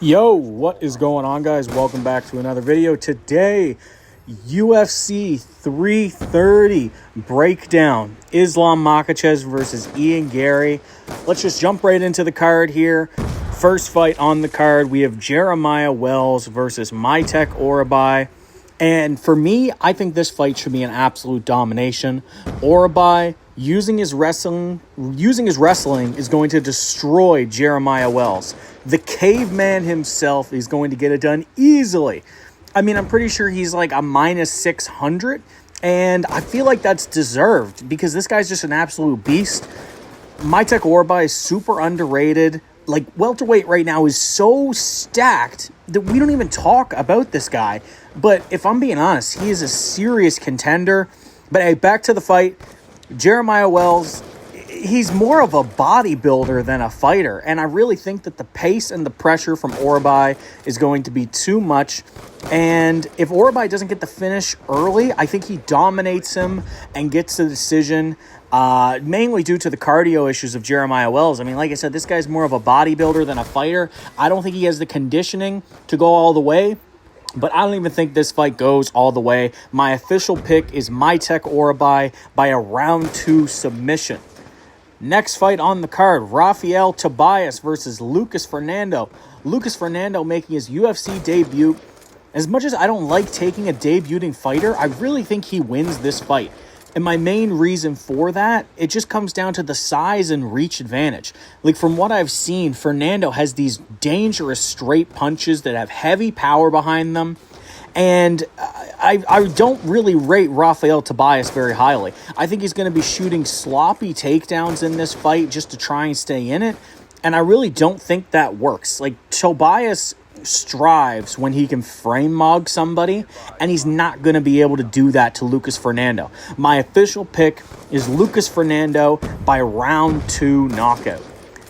Yo, what is going on, guys? Welcome back to another video. Today, UFC 330 breakdown. Islam Makhachev versus Garry. Let's just jump right into the card here. First fight on the card, we have Jeremiah Wells versus Makhachev Orabai. And for me, I think this fight should be an absolute domination. Orabai, using his wrestling is going to destroy Jeremiah Wells. The caveman himself is going to get it done easily. I mean, I'm pretty sure he's like a minus 600, and I feel like that's deserved because this guy's just an absolute beast. Makhachev Orabai is super underrated. Like, welterweight right now is so stacked that we don't even talk about this guy. But if I'm being honest, he is a serious contender. But hey, back to the fight. Jeremiah Wells, he's more of a bodybuilder than a fighter. And I really think that the pace and the pressure from Orabai is going to be too much. And if Orabai doesn't get the finish early, I think he dominates him and gets the decision, mainly due to the cardio issues of Jeremiah Wells. I mean, like I said, this guy's more of a bodybuilder than a fighter. I don't think he has the conditioning to go all the way. But I don't even think this fight goes all the way. My official pick is Makhachev Orabai by a round 2 submission. Next fight on the card, Rafael Tobias versus Lucas Fernando. Lucas Fernando making his UFC debut. As much as I don't like taking a debuting fighter, I really think he wins this fight. And my main reason for that, it just comes down to the size and reach advantage. Like, from what I've seen, Fernando has these dangerous straight punches that have heavy power behind them. And I don't really rate Rafael Tobias very highly. I think he's going to be shooting sloppy takedowns in this fight just to try and stay in it. And I really don't think that works. Like, Tobias strives when he can frame mog somebody, and he's not going to be able to do that to Lucas Fernando. My official pick is Lucas Fernando by round 2 knockout.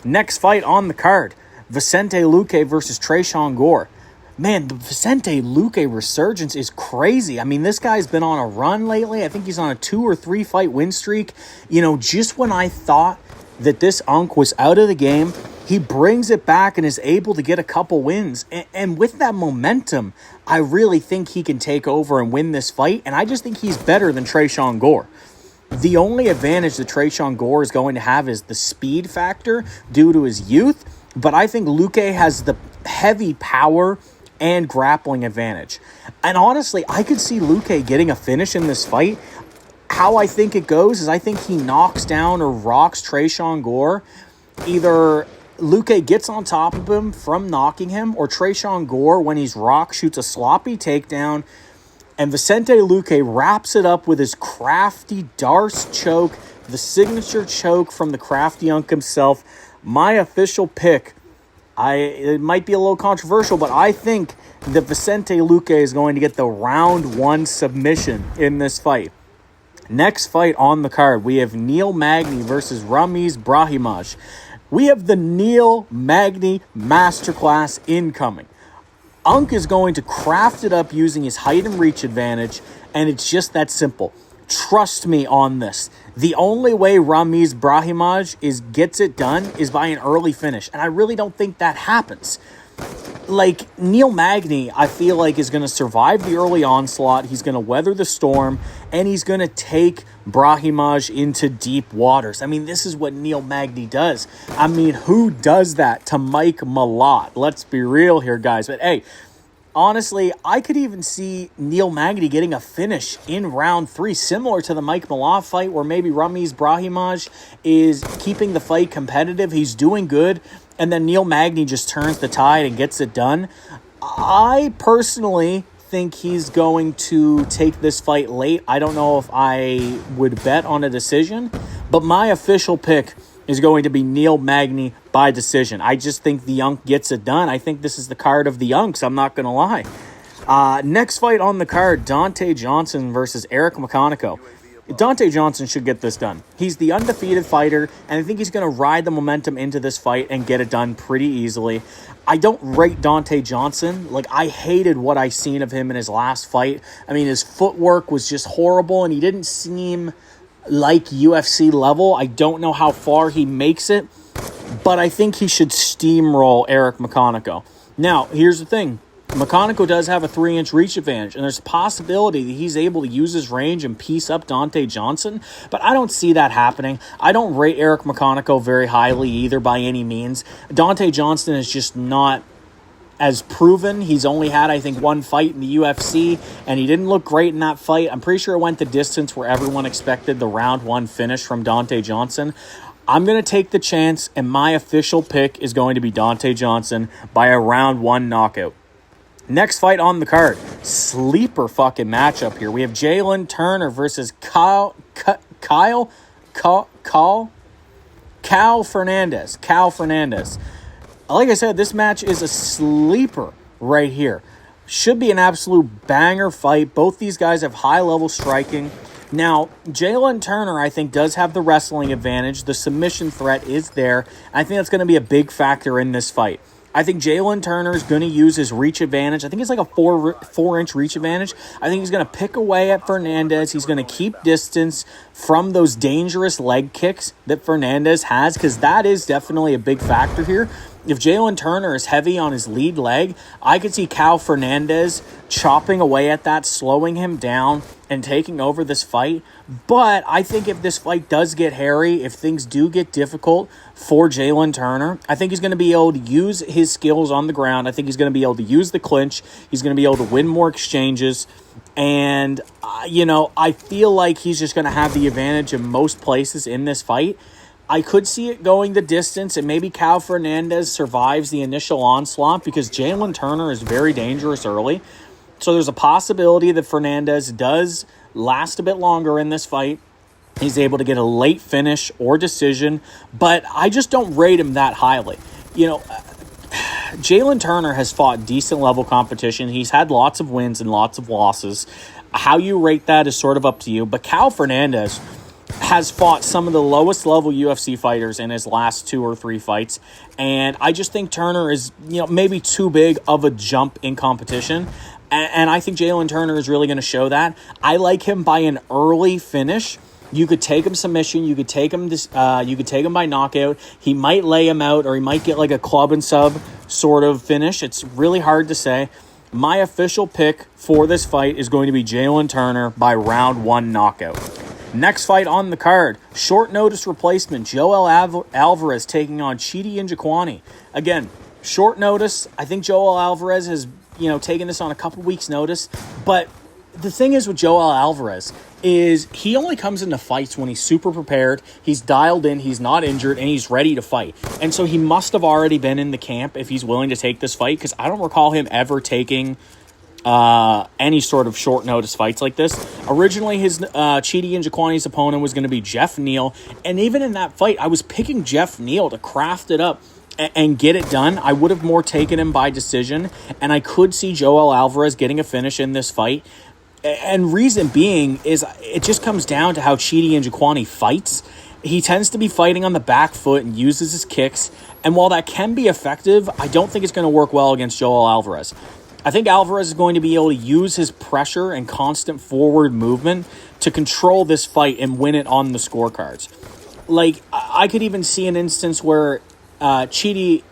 Next fight on the card, Vicente Luque versus Tresean Gore. Man, the Vicente Luque resurgence is crazy. I mean, this guy's been on a run lately. I think he's on a 2 or 3 fight win streak. You know, just when I thought that this Unk was out of the game, he brings it back and is able to get a couple wins. And with that momentum, I really think he can take over and win this fight. And I just think he's better than Tresean Gore. The only advantage that Tresean Gore is going to have is the speed factor due to his youth. But I think Luque has the heavy power and grappling advantage. And honestly, I could see Luque getting a finish in this fight. How I think it goes is I think he knocks down or rocks Tresean Gore. Either Luque gets on top of him from knocking him, or Tresean Gore, when he's rocked, shoots a sloppy takedown, and Vicente Luque wraps it up with his crafty Darce choke, the signature choke from the crafty Unk himself. My official pick, it might be a little controversial, but I think that Vicente Luque is going to get the round 1 submission in this fight. Next fight on the card, we have Neil Magny versus Ramiz Brahimaj. We have the Neil Magny Masterclass incoming. Unk is going to craft it up using his height and reach advantage, and it's just that simple. Trust me on this. The only way Ramiz Brahimaj gets it done is by an early finish, and I really don't think that happens. Like, Neil Magny, I feel like, is going to survive the early onslaught. He's going to weather the storm, and he's going to take Brahimaj into deep waters. I mean, this is what Neil Magny does. I mean, who does that to Mike Malott? Let's be real here, guys. But hey, honestly, I could even see Neil Magny getting a finish in round 3, similar to the Mike Malott fight, where maybe Ramiz Brahimaj is keeping the fight competitive. He's doing good, and then Neil Magny just turns the tide and gets it done. I personally think he's going to take this fight late. I don't know if I would bet on a decision, but my official pick is going to be Neil Magny by decision. I just think the Unk gets it done. I think this is the card of the Unks. I'm not going to lie. Next fight on the card, Dante Johnson versus Eric McConaughey. Dante Johnson should get this done. He's the undefeated fighter, and I think he's going to ride the momentum into this fight and get it done pretty easily. I don't rate Dante Johnson. Like, I hated what I seen of him in his last fight. I mean, his footwork was just horrible, and he didn't seem like UFC level. I don't know how far he makes it, but I think he should steamroll Eric McConaughey. Now, here's the thing. Makhachev does have a 3-inch reach advantage, and there's a possibility that he's able to use his range and piece up Dante Johnson, but I don't see that happening. I don't rate Eric Makhachev very highly either by any means. Dante Johnson is just not as proven. He's only had, I think, one fight in the UFC, and he didn't look great in that fight. I'm pretty sure it went the distance where everyone expected the round 1 finish from Dante Johnson. I'm going to take the chance, and my official pick is going to be Dante Johnson by a round 1 knockout. Next fight on the card, sleeper fucking matchup here. We have Jalen Turner versus Cal Fernandez. Cal Fernandez. Like I said, this match is a sleeper right here. Should be an absolute banger fight. Both these guys have high-level striking. Now, Jalen Turner, I think, does have the wrestling advantage. The submission threat is there. I think that's going to be a big factor in this fight. I think Jalen Turner is going to use his reach advantage. I think it's like a 4-inch reach advantage. I think he's going to pick away at Fernandez. He's going to keep distance from those dangerous leg kicks that Fernandez has, because that is definitely a big factor here. If Jalen Turner is heavy on his lead leg, I could see Cal Fernandez chopping away at that, slowing him down, and taking over this fight. But I think if this fight does get hairy, if things do get difficult for Jalen Turner, I think he's going to be able to use his skills on the ground. I think he's going to be able to use the clinch. He's going to be able to win more exchanges. And, I feel like he's just going to have the advantage in most places in this fight. I could see it going the distance, and maybe Cal Fernandez survives the initial onslaught because Jalen Turner is very dangerous early. So there's a possibility that Fernandez does last a bit longer in this fight. He's able to get a late finish or decision, but I just don't rate him that highly. Jalen Turner has fought decent level competition. He's had lots of wins and lots of losses. How you rate that is sort of up to you, but Cal Fernandez has fought some of the lowest level UFC fighters in his last 2 or 3 fights. And I just think Turner is, maybe too big of a jump in competition. And I think Jalen Turner is really going to show that. I like him by an early finish. You could take him submission. You could take him by knockout. He might lay him out, or he might get like a club and sub sort of finish. It's really hard to say. My official pick for this fight is going to be Jalen Turner by round 1 knockout. Next fight on the card, short notice replacement, Joel Alvarez taking on Chidi Njokuani. Again, short notice. I think Joel Alvarez has, taken this on a couple weeks' notice. But the thing is with Joel Alvarez is he only comes into fights when he's super prepared, he's dialed in, he's not injured, and he's ready to fight. And so he must have already been in the camp if he's willing to take this fight, because I don't recall him ever taking any sort of short notice fights like this. Originally, his Chidi Njokuani's opponent was going to be Jeff Neal, and even in that fight, I was picking Jeff Neal to craft it up and get it done. I would have more taken him by decision, and I could see Joel Alvarez getting a finish in this fight. And reason being is it just comes down to how Chidi Njokuani fights. He tends to be fighting on the back foot and uses his kicks, and while that can be effective, I don't think it's going to work well against Joel Alvarez. I think Alvarez is going to be able to use his pressure and constant forward movement to control this fight and win it on the scorecards. Like, I could even see an instance where Chidi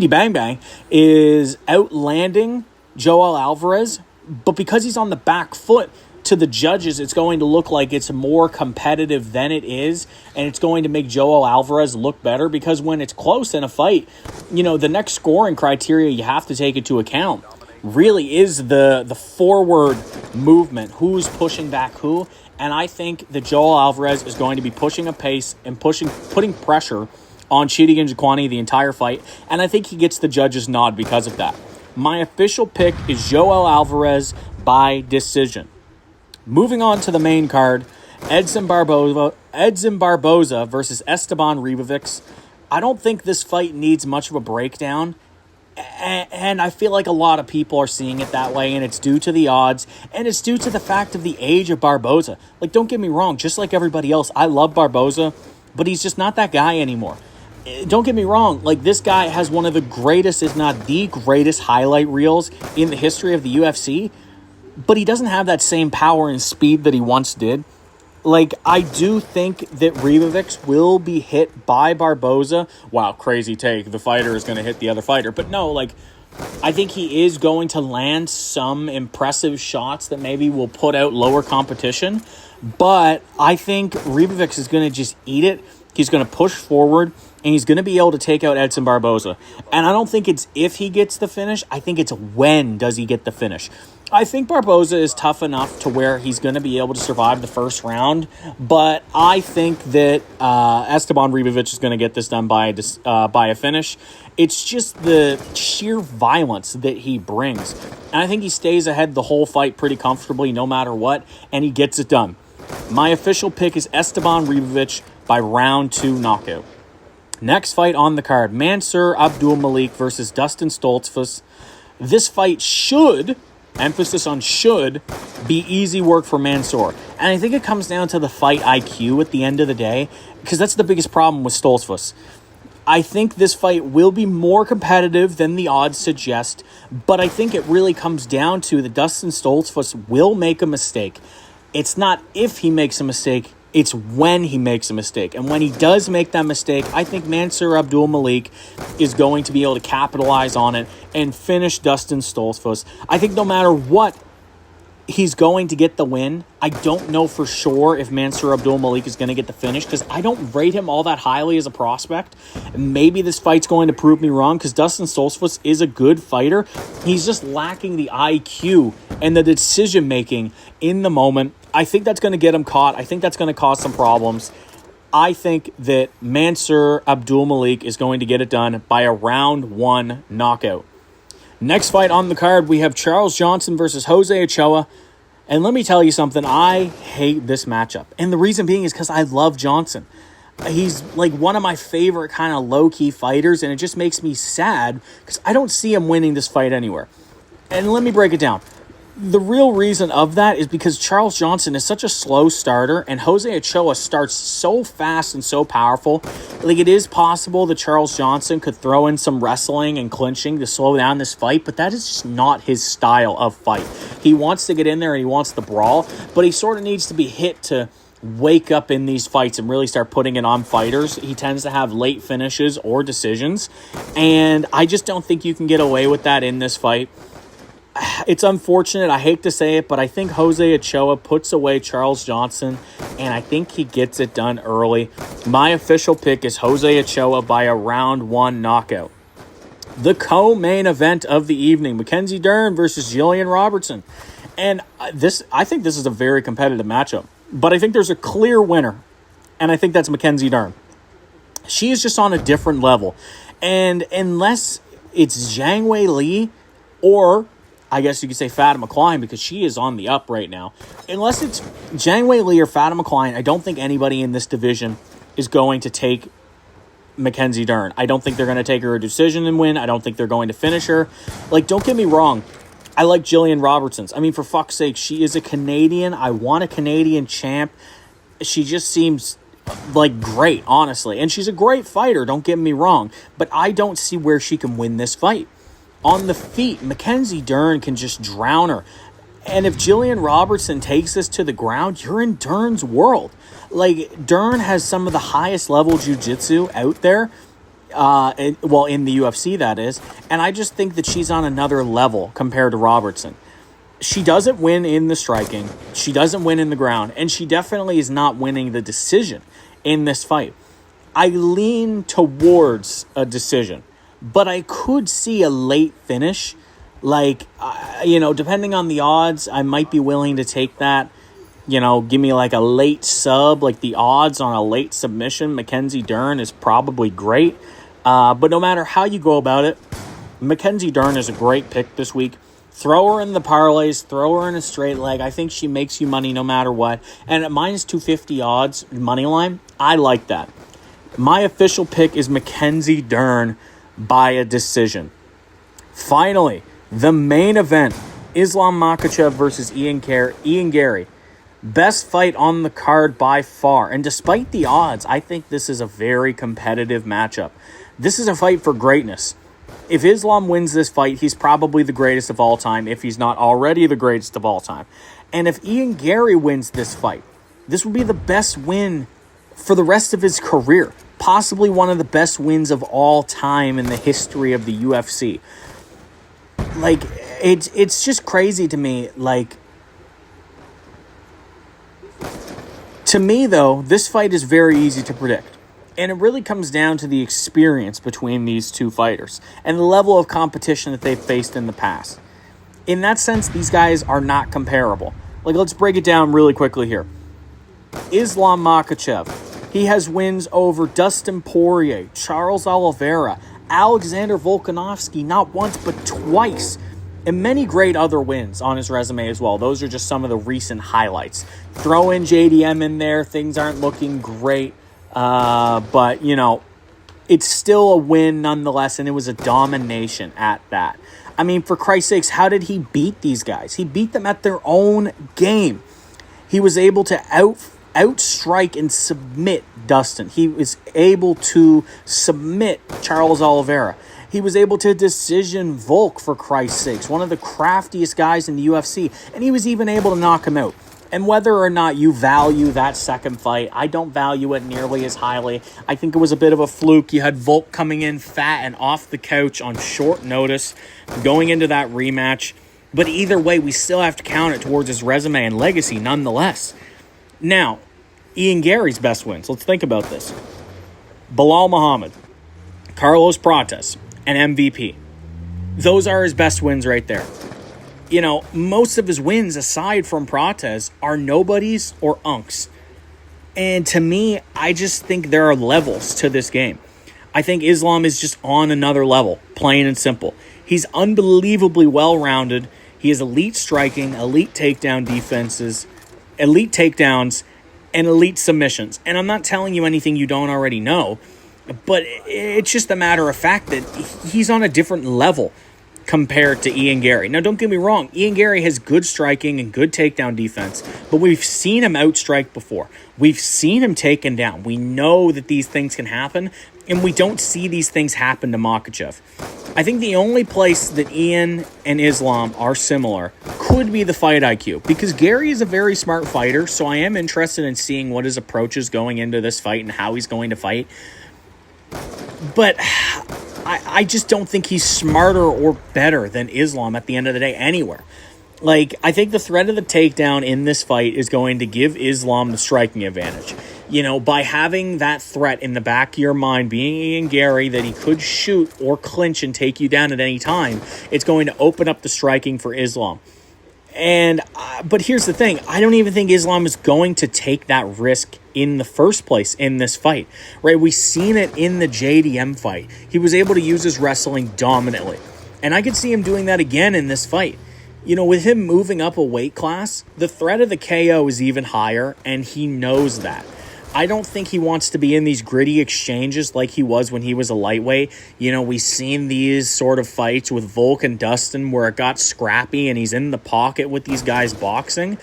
Bang Bang is outlanding Joel Alvarez, but because he's on the back foot, to the judges, it's going to look like it's more competitive than it is, and it's going to make Joel Alvarez look better, because when it's close in a fight, the next scoring criteria you have to take into account really is the forward movement, who's pushing back who, and I think that Joel Alvarez is going to be pushing a pace and putting pressure on Chidi Njokuani the entire fight, and I think he gets the judges' nod because of that. My official pick is Joel Alvarez by decision. Moving on to the main card, Edson Barboza versus Esteban Ribovics. I don't think this fight needs much of a breakdown, and I feel like a lot of people are seeing it that way, and it's due to the odds, and it's due to the fact of the age of Barboza. Like, don't get me wrong, just like everybody else, I love Barboza, but he's just not that guy anymore. Don't get me wrong, like, this guy has one of the greatest, if not the greatest, highlight reels in the history of the UFC, but he doesn't have that same power and speed that he once did. Like, I do think that Ribovics will be hit by Barboza. Wow, crazy take. The fighter is going to hit the other fighter. But no, like, I think he is going to land some impressive shots that maybe will put out lower competition. But I think Ribovics is going to just eat it. He's going to push forward, and he's going to be able to take out Edson Barboza. And I don't think it's if he gets the finish. I think it's when does he get the finish. I think Barboza is tough enough to where he's going to be able to survive the first round. But I think that Esteban Ribovics is going to get this done by a finish. It's just the sheer violence that he brings. And I think he stays ahead the whole fight pretty comfortably no matter what, and he gets it done. My official pick is Esteban Ribovics by round 2 knockout. Next fight on the card, Mansour Abdulmalik versus Dustin Stoltzfus. This fight should, emphasis on should, be easy work for Mansour. And I think it comes down to the fight IQ at the end of the day, because that's the biggest problem with Stoltzfus. I think this fight will be more competitive than the odds suggest, but I think it really comes down to that Dustin Stoltzfus will make a mistake. It's not if he makes a mistake, it's when he makes a mistake. And when he does make that mistake, I think Mansour Abdulmalik is going to be able to capitalize on it and finish Dustin Stoltzfus. I think no matter what, he's going to get the win. I don't know for sure if Mansour Abdulmalik is going to get the finish because I don't rate him all that highly as a prospect. Maybe this fight's going to prove me wrong because Dustin Stoltzfus is a good fighter. He's just lacking the IQ and the decision-making in the moment. I think that's going to get him caught. I think that's going to cause some problems. I think that Mansour Abdulmalik is going to get it done by a round 1 knockout. Next fight on the card, we have Charles Johnson versus Jose Ochoa. And let me tell you something, I hate this matchup. And the reason being is because I love Johnson. He's like one of my favorite kind of low-key fighters, and it just makes me sad because I don't see him winning this fight anywhere. And let me break it down. The real reason of that is because Charles Johnson is such a slow starter, and Jose Ochoa starts so fast and so powerful. Like, it is possible that Charles Johnson could throw in some wrestling and clinching to slow down this fight, but that is just not his style of fight. He wants to get in there and he wants to brawl, but he sort of needs to be hit to wake up in these fights and really start putting it on fighters. He tends to have late finishes or decisions, and I just don't think you can get away with that in this fight. It's unfortunate, I hate to say it, but I think Jose Ochoa puts away Charles Johnson, and I think he gets it done early. My official pick is Jose Ochoa by a round 1 knockout. The co-main event of the evening, Mackenzie Dern versus Jillian Robertson. And I think this is a very competitive matchup, but I think there's a clear winner, and I think that's Mackenzie Dern. She is just on a different level, and unless it's Zhang Wei Li or I guess you could say Fatima Klein because she is on the up right now. Unless it's Zhang Wei Li or Fatima Klein, I don't think anybody in this division is going to take Mackenzie Dern. I don't think they're going to take her a decision and win. I don't think they're going to finish her. Like, don't get me wrong. I like Jillian Robertson. I mean, for fuck's sake, she is a Canadian. I want a Canadian champ. She just seems like great, honestly. And she's a great fighter, don't get me wrong. But I don't see where she can win this fight. On the feet, Mackenzie Dern can just drown her. And if Jillian Robertson takes this to the ground, you're in Dern's world. Like, Dern has some of the highest level jiu-jitsu out there. In the UFC, that is. And I just think that she's on another level compared to Robertson. She doesn't win in the striking. She doesn't win in the ground. And she definitely is not winning the decision in this fight. I lean towards a decision. But I could see a late finish. Like, depending on the odds, I might be willing to take that. Give me like a late sub. Like, the odds on a late submission, Mackenzie Dern is probably great. But no matter how you go about it, Mackenzie Dern is a great pick this week. Throw her in the parlays, throw her in a straight leg. I think she makes you money no matter what. And at minus 250 odds, money line, I like that. My official pick is Mackenzie Dern by a decision. Finally, the main event, Islam Makhachev versus Ian Garry. Best fight on the card by far. And despite the odds, I think this is a very competitive matchup. This is a fight for greatness. If Islam wins this fight, he's probably the greatest of all time, if he's not already the greatest of all time. And if Ian Garry wins this fight, this will be the best win for the rest of his career. Possibly one of the best wins of all time in the history of the UFC. like, it's just crazy to me. Like, to me, though, this fight is very easy to predict. And it really comes down to the experience between these two fighters and the level of competition that they've faced in the past. In that sense, these guys are not comparable. Like, let's break it down really quickly here. Islam Makhachev, he has wins over Dustin Poirier, Charles Oliveira, Alexander Volkanovski, not once but twice, and many great other wins on his resume as well. Those are just some of the recent highlights. Throw in JDM in there, things aren't looking great. But, you know, it's still a win nonetheless, and it was a domination at that. I mean, for Christ's sakes, how did he beat these guys? He beat them at their own game. He was able to outstrike and submit Dustin. He was able to submit Charles Oliveira. He was able to decision Volk, for Christ's sakes, one of the craftiest guys in the UFC, and he was even able to knock him out. And whether or not you value that second fight, I don't value it nearly as highly. I think it was a bit of a fluke. You had Volk coming in fat and off the couch on short notice, going into that rematch. But either way, we still have to count it towards his resume and legacy nonetheless. Now, Ian Garry's best wins. Let's think about this. Bilal Muhammad, Carlos Prates, and MVP. Those are his best wins right there. You know, most of his wins, aside from Prates, are nobodies or unks. And to me, I just think there are levels to this game. I think Islam is just on another level, plain and simple. He's unbelievably well-rounded. He has elite striking, elite takedown defenses, elite takedowns, and elite submissions. And I'm not telling you anything you don't already know, but it's just a matter of fact that he's on a different level compared to Ian Garry. Now, don't get me wrong. Ian Garry has good striking and good takedown defense, but we've seen him outstrike before. We've seen him taken down. We know that these things can happen, and we don't see these things happen to Makhachev. I think the only place that Ian and Islam are similar could be the fight IQ, because Garry is a very smart fighter, so I am interested in seeing what his approach is going into this fight and how he's going to fight. But I just don't think he's smarter or better than Islam at the end of the day anywhere. Like, I think the threat of the takedown in this fight is going to give Islam the striking advantage. You know, by having that threat in the back of your mind, being Ian Garry, that he could shoot or clinch and take you down at any time, it's going to open up the striking for Islam. And but here's the thing. I don't even think Islam is going to take that risk in the first place in this fight, right? We've seen it in the JDM fight. He was able to use his wrestling dominantly. And I could see him doing that again in this fight. You know, with him moving up a weight class, the threat of the KO is even higher, and he knows that. I don't think he wants to be in these gritty exchanges like he was when he was a lightweight. You know, we've seen these sort of fights with Volk and Dustin where it got scrappy and he's in the pocket with these guys boxing.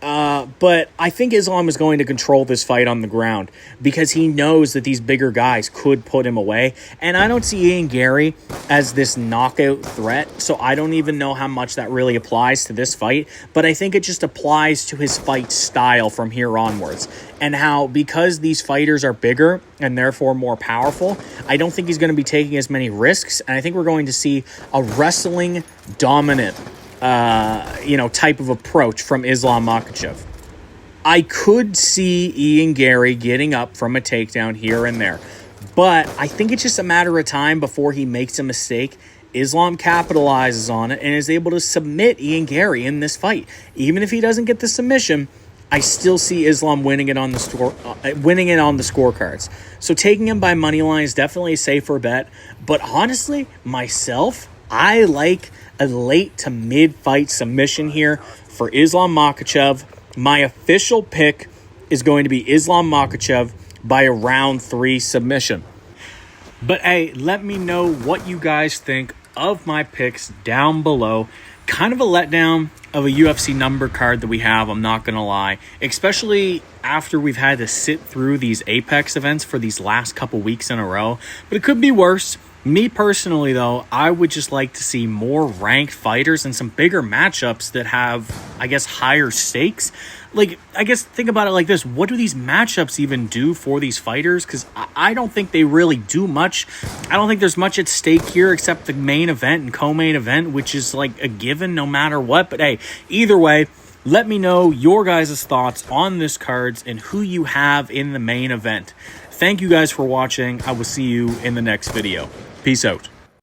But I think Islam is going to control this fight on the ground because he knows that these bigger guys could put him away. And I don't see Ian Garry as this knockout threat, so I don't even know how much that really applies to this fight. But I think it just applies to his fight style from here onwards. And how, because these fighters are bigger and therefore more powerful, I don't think he's going to be taking as many risks. And I think we're going to see a wrestling dominant type of approach from Islam Makhachev. I could see Ian Garry getting up from a takedown here and there, but I think it's just a matter of time before he makes a mistake. Islam capitalizes on it and is able to submit Ian Garry in this fight. Even if he doesn't get the submission, I still see Islam winning it on the scorecards. So taking him by money line is definitely a safer bet. But honestly, myself, I like a late to mid-fight submission here for Islam Makhachev. My official pick is going to be Islam Makhachev by a round 3 submission. But hey, let me know what you guys think of my picks down below. Kind of a letdown of a UFC number card that we have, I'm not going to lie. Especially after we've had to sit through these Apex events for these last couple weeks in a row. But it could be worse. Me personally, though, I would just like to see more ranked fighters and some bigger matchups that have, I guess, higher stakes. Like, I guess think about it like this. What do these matchups even do for these fighters? Because I don't think they really do much. I don't think there's much at stake here except the main event and co-main event, which is like a given no matter what. But hey, either way, let me know your guys' thoughts on this cards and who you have in the main event. Thank you guys for watching. I will see you in the next video. Peace out.